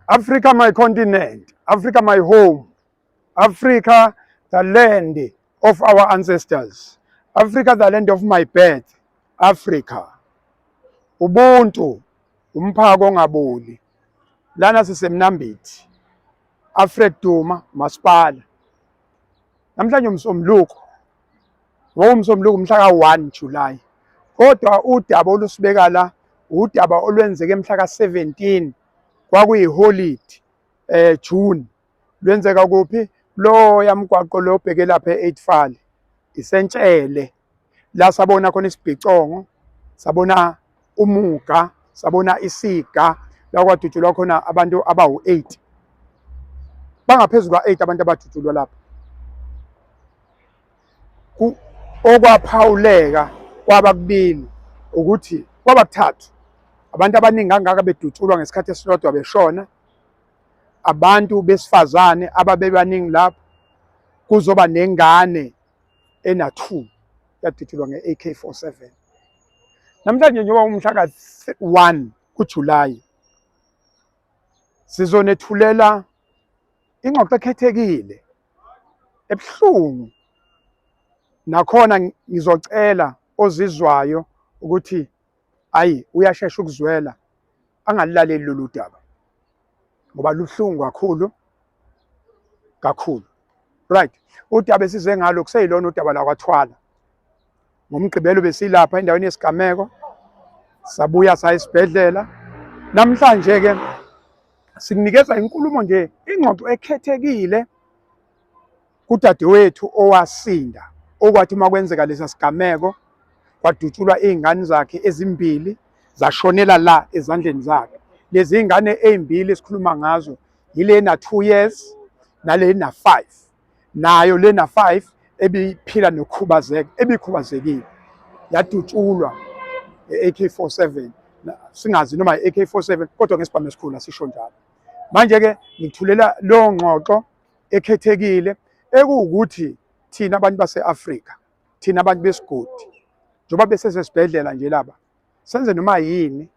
Africa, my continent. Africa, my home. Africa, the land of our ancestors. Africa, the land of my birth. Africa. Ubuntu, umphako ongaboli. Lana sisemnambithi. Alfred Duma, masipala. Namhlanje umsombuluko. Ngomsombuluko mhla ka-1 July. Kodwa udaba olusibeka la udaba olwenzeke mhla ka-17 kwakuyiholide June. Lwenzeka kuphi? Lo yamgwaqo lo obheke lapha e-8 Fal. Isentshele. La sabona khona isibhicongo, sabona umuga, sabona isiga, la kwadutshulwa khona abantu abawu-8. Bangaphezulu kwa-8 abantu abadutshulwa lapha. Okwaphawuleka kwaba kubili ukuthi kwaba kuthathu abantu abaningi kangaka bedutshulwa ngesikhathi esisodwa beshona, abantu besifazane ababebaningi lapho, kuzoba nengane ena-2 yadutshulwa nge-AK-47. Namhlanje njengoba umhla ka-1 kuJulayi sizonethulela ingxoxo ekhethekile ebuhlungu. Nakhona ngizocela ozizwayo ukuthi ayi uyashesha ukuzwela angalaleli lolu daba ngoba luhlungu kakhulu. Right, udaba esize ngalo kuseyilona udaba lakwaThwala. Ngomgqibelo besilapha endaweni yesigameko, sabuya saya esibhedlela. Namhlanje ke sikunikeza inkulumo nje ingxoxo ekhethekile kudadewethu owasinda okwathi makwenzeka lesa sigameko kwadutshulwa izingane zakhe ezimbili zashonela la ezandleni zakhe. Lezi ingane ezimbili esikhuluma ngazo yilena 2 years nalena 5. Nayo lena 5 ebiphila nokukhubazeka, ebikhubazekile yadutshulwa AK-47. Singazi noma AK-47 kodwa ngesibhamu esikhulu asisho njalo. Manje ke ngithulela lo ngxoxo ekhethekile ekuwukuthi thina abantu base-Afrika, thina abantu besigodi, njengoba besesesibhedlela nje laba, senze noma yini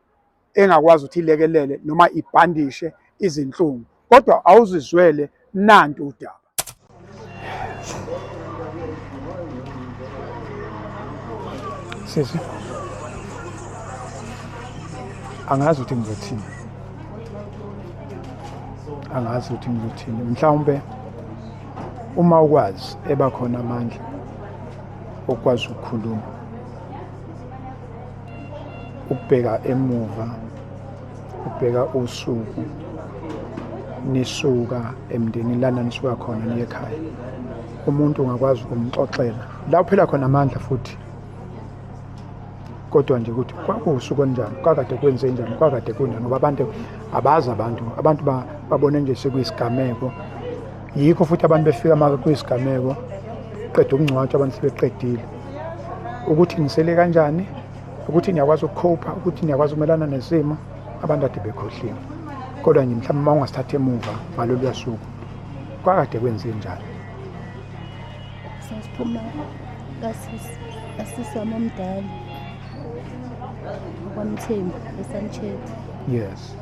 engakwazi ukuthi ilekelele noma ibhandishe izinhlungu, kodwa awuzizwele nantu udaba. Sisi, angazi ukuthi ngizothini. Mhlawumbe uma ukwazi ebakhona amandla okwazi ukukhuluma, ukubheka emuva, ukubheka usuku nisuka emndenini lana nisuka khona niye ekhaya, umuntu ungakwazi ukumxoxela la uphela khona amandla futhi. Kodwa nje ukuthi kwakuwusuku onjani, kwakade kwenze njani, kwakade kunjani, ngoba abantu abazi, abantu babone nje sekuyisigameko. Yikho futhi abantu befika maka kuyisigameko qeda ukungcwatshwa abantu sebeqedile ukuthi nisele kanjani, ukuthi niyakwazi ukukhopha, ukuthi niyakwazi ukumelana nesimo, abantu ade bekhohliwe. Kodwa nje mhlawumbe uma ungasithatha emuva ngalolu suku kwakade kwenze njani. Sasiphuma kasisi wami omdala kwaMthembu eSanchez. Yes.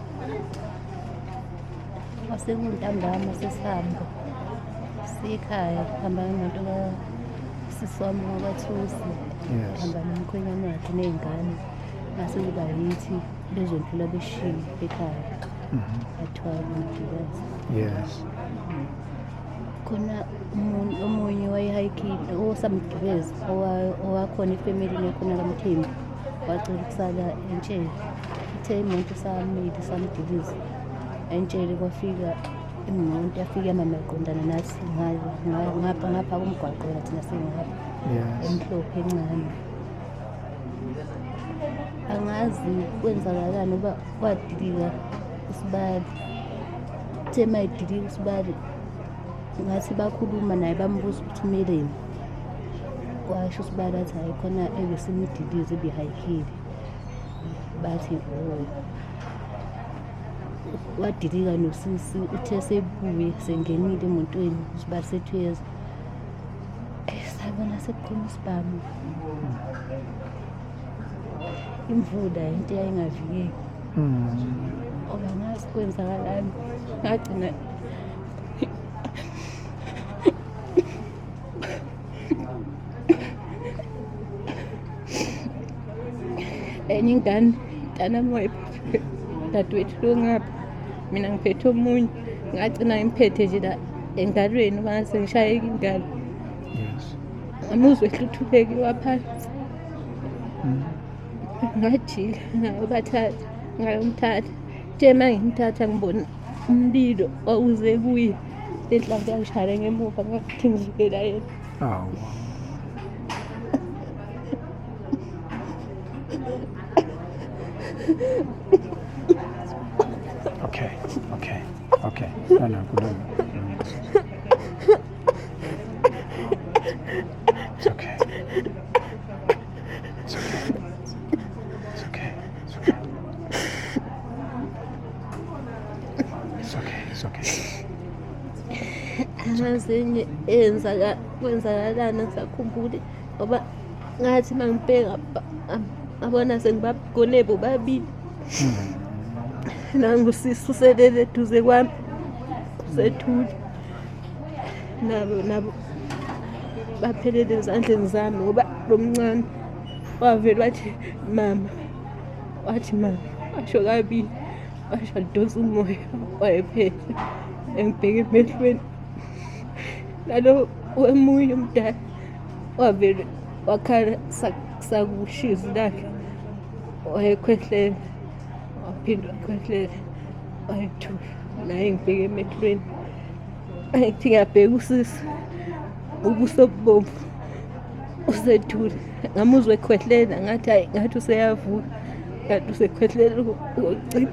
Kwasekuntambama sesihamba sikhaya, hamba ngemoto kasisi wami wakwaThusi. Yes. Hamba nomkhwenyana wakhe ney'ngane nasekuba yithi bezondlula beshiye ekhaya. Athwala umgibezi. Yes. Khona omunye wayehayikile osamgibezi owakhona ifemelini yakhona kaMthembu wacela ukusala entshele. Ithe imoto samile samdiliza entshele, kwafika imoto yafika yamama yaqondana nathi ngapha komgwaqo la thina singapha. Yes. Emhlophe encane. Angazi kwenzakalani uba wadilika uSibali. Uthe mayidilika uSibali ngathi bakhuluma naye bambuza ukuthi umeleni. Washo uSibali athi hayi khona ebesimdilize ebehayikile. Bathi wadilika nosisi, uthe sebuye sengenile emotweni uSibali sethweza. Sabona sekuqhuma isibhamu. Imvula into yayingavikeki. Angazi kwenzakalani, ngagcina enye ingane, mntanami wayephethwe dadewethu lo ngapha, mina ngiphethe omunye, ngagcina ngimphethe nje la engalweni uma ngase ngishayeke ingalo, Yes. ngamuzwa ehluthuleki waphansi. Ngajika ngayobathatha, ngayomthatha. Uthe uma ngimthatha ngibona umlilo wawuze kuye, le nhlanzi yangishaya ngemuva ngathi ngidlulela yena. Awu. Okay. No, kulungile. It's okay. Angazi kwenzakalani ngisakhumbule ngoba ngathi uma ngibheka ngabona sengibagone bobabili. Nangusisi uselele eduze kwami sethule, nabo baphelele ezandleni zami ngoba lo mncane wavele wathi mama, washo kabili, washo adonsa umoya, wayephethe engibheke emehlweni. Nalo wemunye umdala wavele wakhala sakushizi lakhe, wayekhwehlela, waphinde wakhwehlela, wayethula, naye ngibheke emehlweni. Ngithi ngiyabheka usisi, ubuso bubomvu, usethule, ngamuzwa ekhwehlela, ngathi useyavuka, kanti usekhwehlela ukugcina.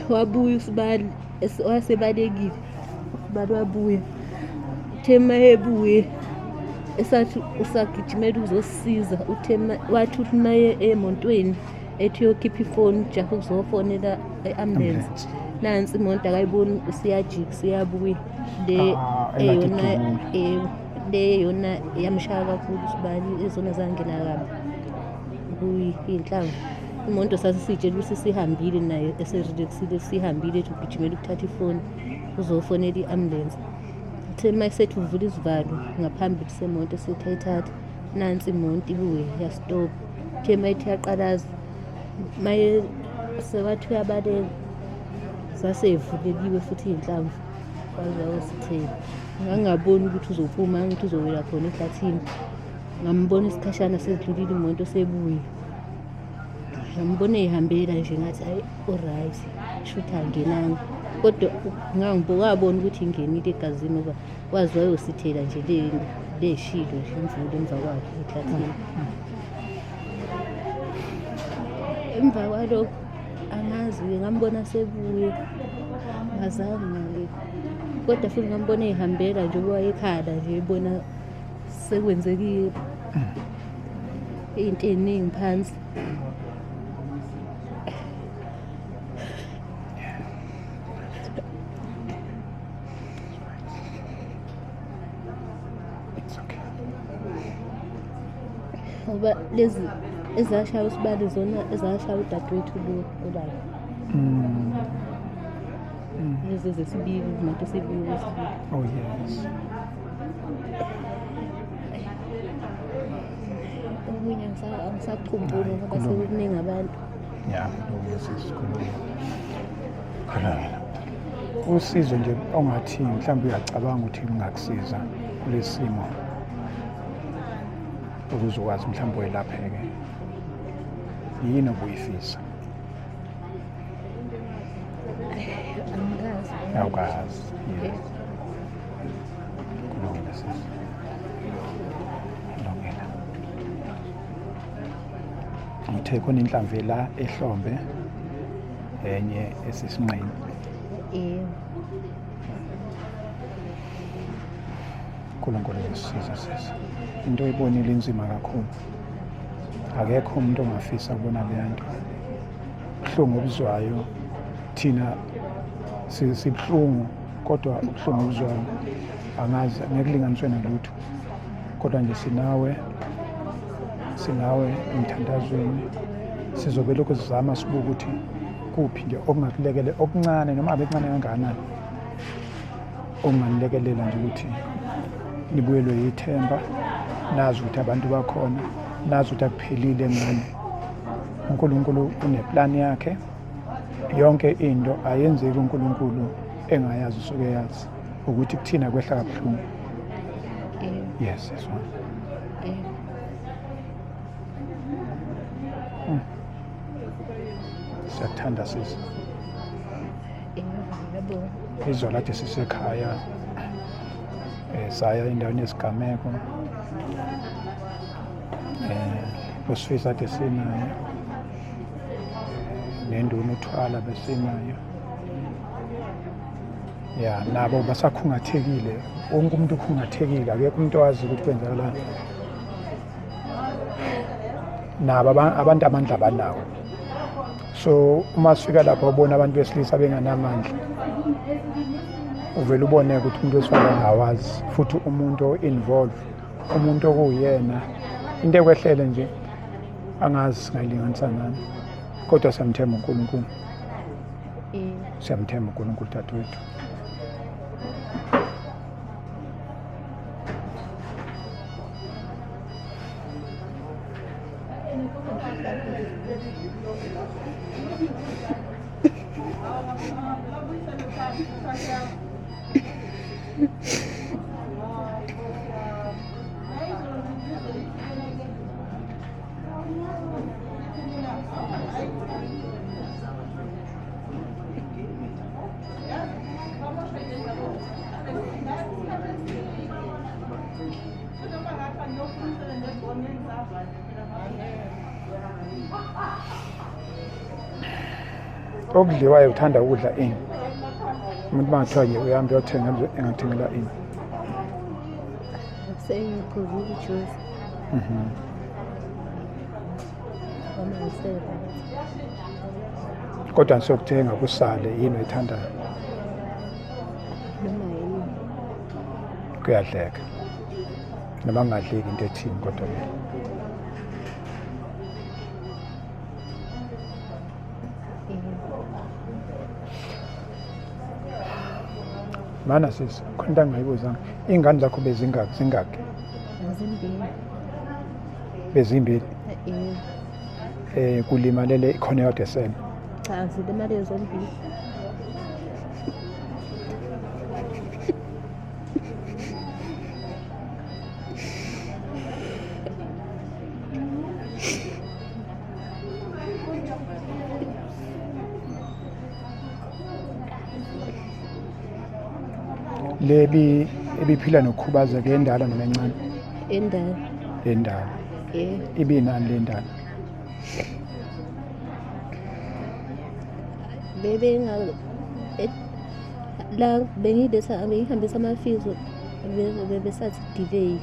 Wabuya uSibali, wasebalekile, uSibali wabuya. Uthe uma ebuye esathi usagijimela uzosisiza, wathi uthi uma emontweni ethi uyokhipha ifoni, ujahe ukuzofonela i-ambulance. Nansi imoto akayiboni isiyajika siyabuya, le yona yamshaya kakhulu uSibali, ezona zangena kabi kuyinhlangu. Imoto sasisitshela ukuthi sihambile nayo, eserelaxile, sihambile ethi ugijimela ukuthatha ifoni uzofonela i-ambulance. Uthe uma esethi uvula isivalo ngaphambili semoto esethi ayithatha, nansi imoto ibuye yastopha. Uthe uma ethi yaqalaza, maye sewathi uyabaleka, zaseyivuleliwe futhi iy'nhlamvu, waze wayosithela. Ngangingaboni ukuthi uzophuma, ngithi uzowela khona ehlathini. Ngambona isikhashana sedlulile imoto sebuye, ngambona ey'hambela nje ngathi hayi o-right, shuthi angenanga. Kodwa ngabona ukuthi ingenile egazini ngoba wazi wayosithela nje leshilo nje imvula emva kwakhe ehlathini. Emva kwalokho angazi-ke, ngambona sebuye, ngazange kodwa futhi ngambona ey'hambela nje wayekhala nje, ebona sekwenzekile iy'nto ey'ningi phansi. Ngoba lezi ezashaya uSibali zona ezashaya udadewethu lo olala. Lezi zesibili, imoto esibili. Oh yes. Omunye angisakhumbuli ngoba sekuningi abantu. Yeah, sesikhuluma. Usizo nje ongathi mhlawumbe uyacabanga ukuthi kungakusiza kulesi simo ukuze ukwazi mhlawumbe welapheke, yini obuyifisa? Angazi. Awukazi. Yes. Kulungile sisi. Kulungile. Ngithe khona inhlamvu la ehlombe, enye esisinqeni. uNkulunkulu usisiza sisi. Into oyibonile inzima kakhulu. Akekho umuntu ongafisa ukubona le nto. Ubuhlungu obuzwayo thina sibuhlungu, kodwa ubuhlungu obuzwayo angazi ngekulinganiswe nalutho. Kodwa nje sinawe emthandazweni, sizobe lokhu sizama sibuka ukuthi kuphi nje okungakulekele okuncane noma abekuncane kangakanani okunganilekelela nje ukuthi nibuyelwe yithemba, nazi ukuthi abantu bakhona, nazi ukuthi akuphelile ngani. uNkulunkulu uneplan yakhe, yonke into ayenzeki uNkulunkulu engayazi usuke yazi ukuthi kuthina kwehla kabuhlungu. Yes, yes one. Siyakuthanda sisi. Izolo lathi sisekhaya saya endaweni yesigameko uSifisa athi sinayo nenduna uthwala besinayo ya nabo basakhungathekile, wonke umuntu ukhungathekile, akekho umuntu owazi ukuthi kwenzakalani. Nabo abantu amandla abanawo, so uma sifika lapho ubona abantu besilisa benganamandla uvela ubone ukuthi umuntu wesifazane awazi futhi umuntu involve, umuntu okuyena into ekwehlele nje angazi singayilinganisa nani, kodwa siyamthemba uNkulunkulu. Siyamthemba uNkulunkulu dadewethu. Okudliwayo uthanda ukudla ini? Umuntu bangathiwa nje uhambe uyothenga engathengela ini? Sengiphuza ujuice. Kodwa nisokuthenga kusale yini oyithandayo? Noma yini. Kuyadleka. Noma kungadleki into ethini kodwa ke. Mana sisi, khona ngayibuzanga. Ingane zakho bezingaki? Zimbili. Bezimbili. Kulimalele ikhona yodwa esele. Cha, zilimale zombili. Lebi ebiphila nokukhubazeka endala noma encane? Endala. Ibinani lendala? La bengihambisa amafizo besathi delay.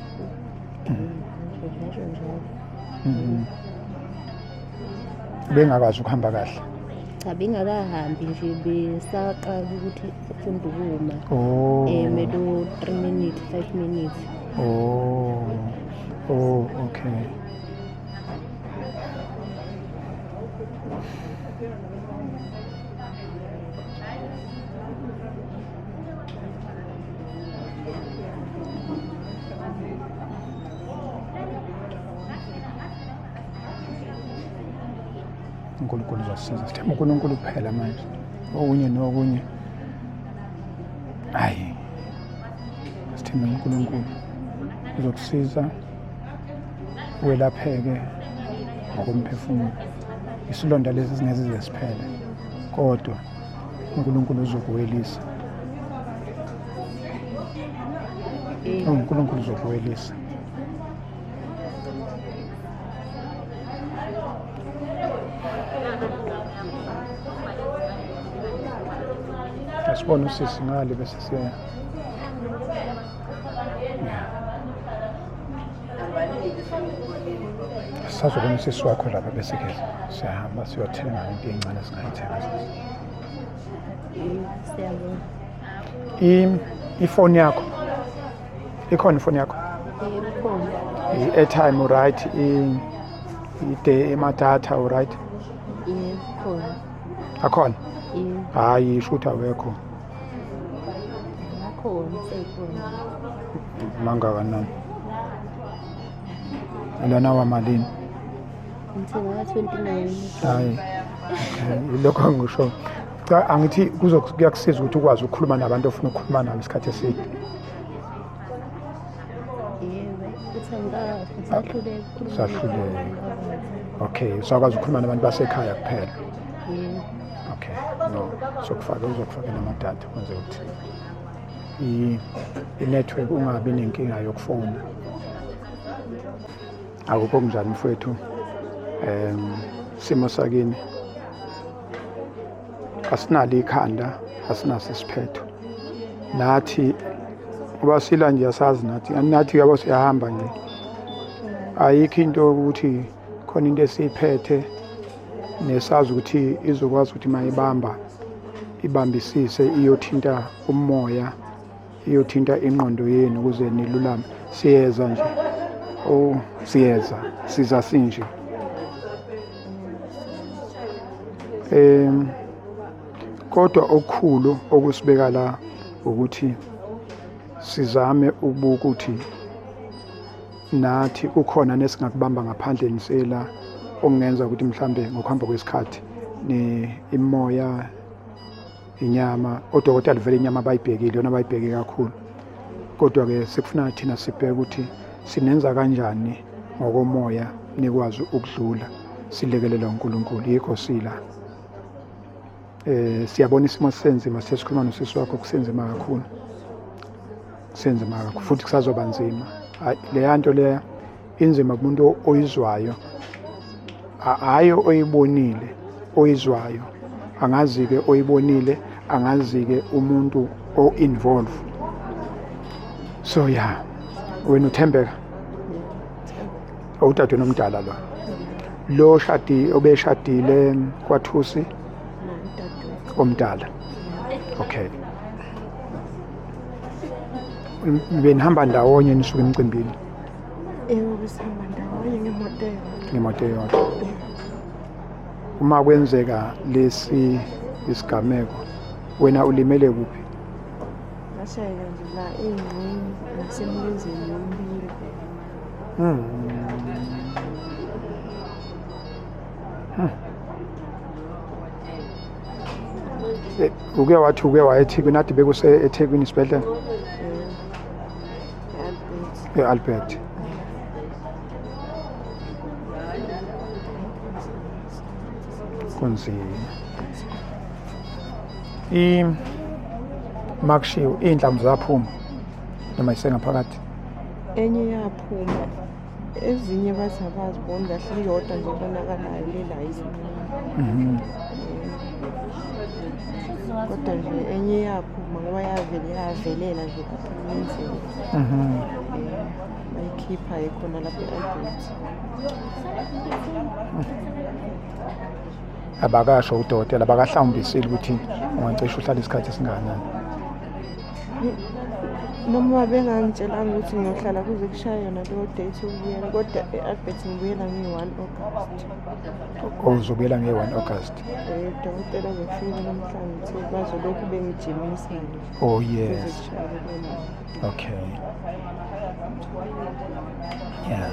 Bengakwazi ukuhamba kahle? Cha, bengakahambi nje, besaqala ukuthi ufunda ukuma. Melo 3 minutes, 5 minutes. Okay. uNkulunkulu uzosiza, sithemba uNkulunkulu kuphela manje. Okunye nokunye hayi, sithemba uNkulunkulu uzokusiza welapheke ngokomphefumulo. Isilonda lesi singeze siphele, kodwa uNkulunkulu uzokuwelisa. uNkulunkulu uzokuwelisa. Asibona usisi ngale bese siya. Sazobona usisi wakho lapha bese ke siyahamba siyothenga into encane singayithenga. Siyabona. Ifoni yakho ikhona? Ifoni yakho Ikhona. i-airtime right, ide emathatha right? akhona Yebo, hhayi isho ukuthi awekho akhona seyikhona. mangakanani lana wamalini Ngithenga ka-29. hhayi lokho angisho cha angithi kuyakusiza ukuthi ukwazi ukukhuluma nabantu ofuna ukukhuluma nabo isikhathi eside Yebo, futhi angikazi, ngisahluleka ukukhuluma Usahluleka. nabantu abazi. okay usakwazi ukukhuluma nabantu basekhaya kuphela Yebo. okay no uzokufakela amadatha kwenze ukuthi i-network ungabi nenkinga yokufona akukho kunjani mfowethu simo sakini asinalo ikhanda asinaso isiphetho nathi ubasila nje asazi nathi yabo siyahamba nje ayikho into ukuthi khona into esiyiphethe nesazi ukuthi izokwazi ukuthi mayibamba ibambisise iyothinta umoya iyothinta ingqondo yenu ukuze nilulame siyeza nje siza sinje kodwa okukhulu okusibeka la ukuthi sizame ukubuka ukuthi nathi kukhona nesingakubamba ngaphandle nisela okungenza ukuthi mhlambe ngokuhamba kwesikhathi imoya inyama odokotela vele inyama bayibhekile yona bayibheke kakhulu kodwa-ke sekufuna thina sibheke ukuthi sinenza kanjani ngokomoya nikwazi ukudlula silekelela uNkulunkulu yikho sila siyabona isimo senzima sesikhuluma nosisi wakho kusenzima kakhulu futhi kusazoba nzima leya nto leya inzima kumuntu oyizwayo hayo oyibonile oyizwayo angazi-ke oyibonile angazi-ke umuntu o-involve so ya wena uthembeka udade nomdala lo obeshadile kwaThusi omdala okay benihamba ndawonye nisuke emcimbini Yebo, besihamba ndawonye ngemoto eyodwa uma kwenzeka lesi isigameko wena ulimele kuphi ngashayeka nje la engxenye nasemlenzeni yombili. uke waya eThekwini ade bekuse eThekwini isibhedlela e-Albert kunzima makushiwo iy'nhlamvu zaphuma noma isengaphakathi Enye yaphuma, ezinye bathi abaziboni kahle, iyodwa nje ebonakalayo lela isimnyama. Kodwa nje enye yaphuma ngoba yavelela nje lapha emlenzeni. Bayikhipha khona lapha e-Albert. abakasho udokotela abakahlawumbisile ukuthi ungacishe uhlala isikhathi esingakanani Noma bengangitshelanga ukuthi ngiyohlala kuze kushaye yona leyo date yokubuyela, kodwa e-Albert ngibuyela nge-1 August. uzobuyela nge-1 August Udokotela befika namhlanje uthe bazolokhu bengijimisa nje oh kuze yes kushaye lelo. okay yeah